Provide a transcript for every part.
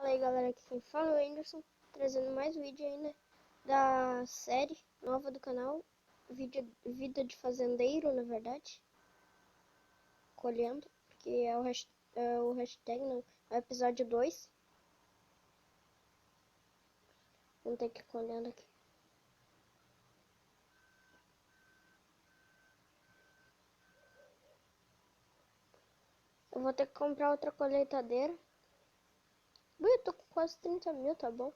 aí galera, aqui quem fala é o Anderson, trazendo mais vídeo aí, né, da série nova do canal, Vida de Fazendeiro, na verdade, colhendo, porque é o hashtag, não, é o episódio 2, vamos ter que ir colhendo aqui. Eu vou ter que comprar outra colheitadeira. Eu tô com quase 30 mil, tá bom?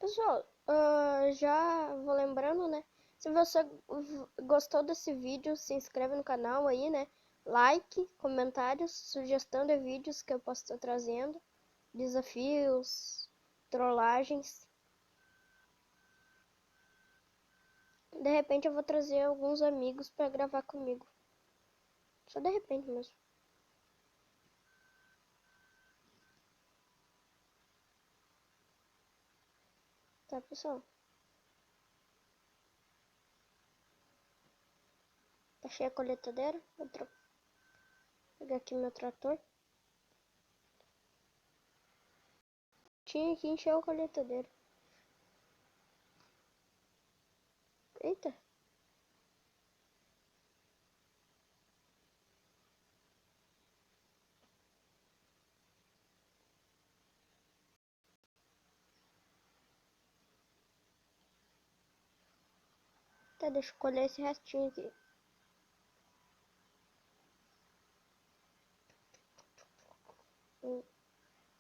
Pessoal, já vou lembrando, né? Se você gostou desse vídeo, se inscreve no canal aí, né? Like, comentários, sugestão de vídeos que eu posso estar trazendo, desafios, trollagens. De repente eu vou trazer alguns amigos para gravar comigo. Só de repente mesmo. Tá, pessoal? Tá cheia a colheitadeira. Vou pegar aqui meu trator. Tinha que encher a colheitadeira. Eita. Tá, deixa eu colher esse restinho aqui.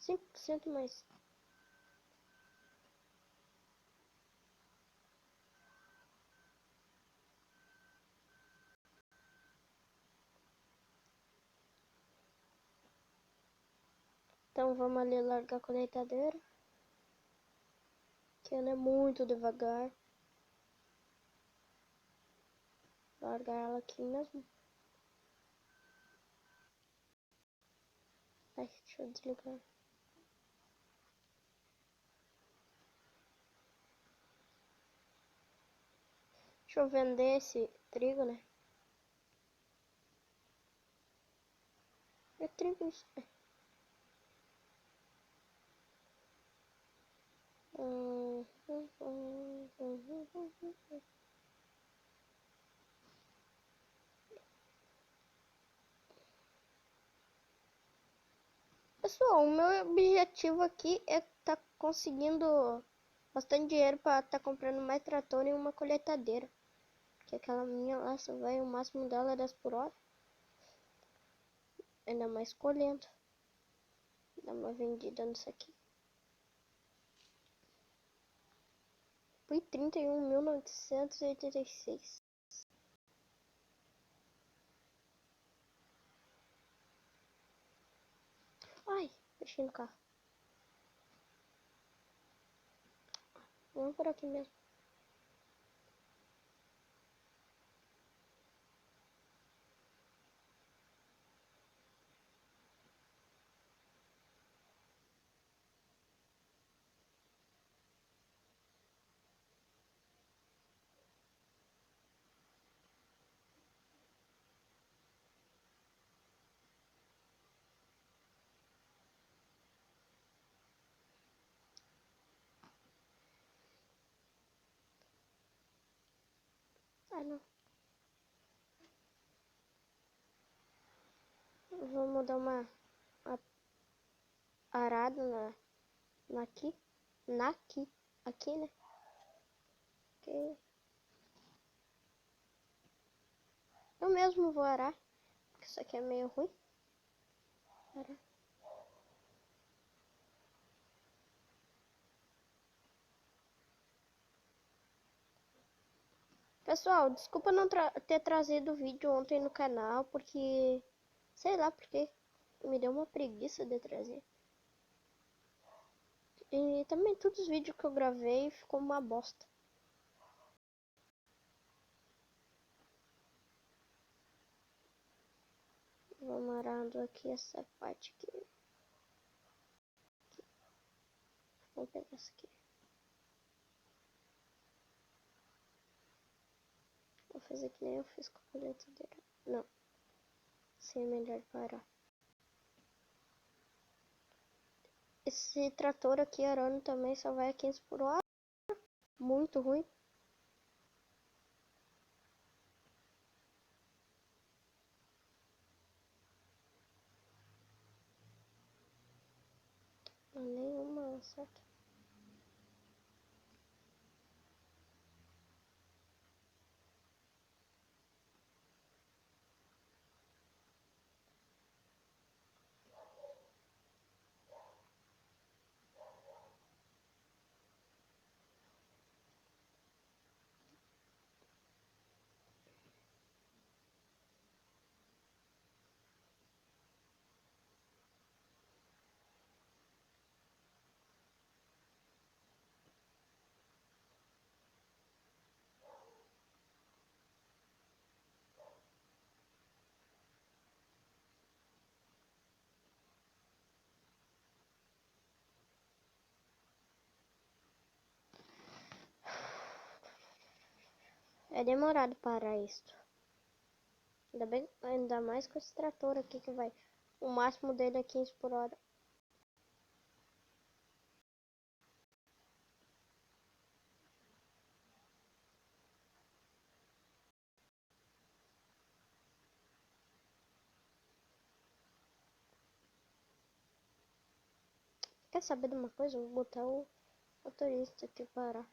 5% mais. Então vamos ali largar a colheitadeira. Que ela é muito devagar. Largar ela aqui mesmo. Ai, deixa eu desligar. Deixa eu vender esse trigo, né? É trigo isso. Pessoal, o meu objetivo aqui é estar conseguindo bastante dinheiro para estar comprando mais trator e uma colheitadeira. Que aquela minha lá só vai, o máximo dela é 10 por hora. Ainda mais colhendo. Dá uma vendida nisso aqui. Fui 31.986. Ai, deixei no carro. Vamos por aqui mesmo. Ah, não. Vamos dar uma arada aqui, né? Que eu mesmo vou arar, porque isso aqui é meio ruim. Arar. Pessoal, desculpa não ter trazido o vídeo ontem no canal, porque sei lá porque me deu uma preguiça de trazer. E também todos os vídeos que eu gravei ficou uma bosta. Vou arando aqui essa parte aqui. Vou pegar essa aqui. Vou fazer que nem eu fiz com a colheitadeira. Não. Assim é melhor parar. Esse trator aqui arando também só vai a 15 por hora. Muito ruim. Nenhuma, certo? É demorado parar isso. Ainda mais com esse trator aqui que vai. O máximo dele é 15 por hora. Quer saber de uma coisa? Eu vou botar o motorista aqui parar.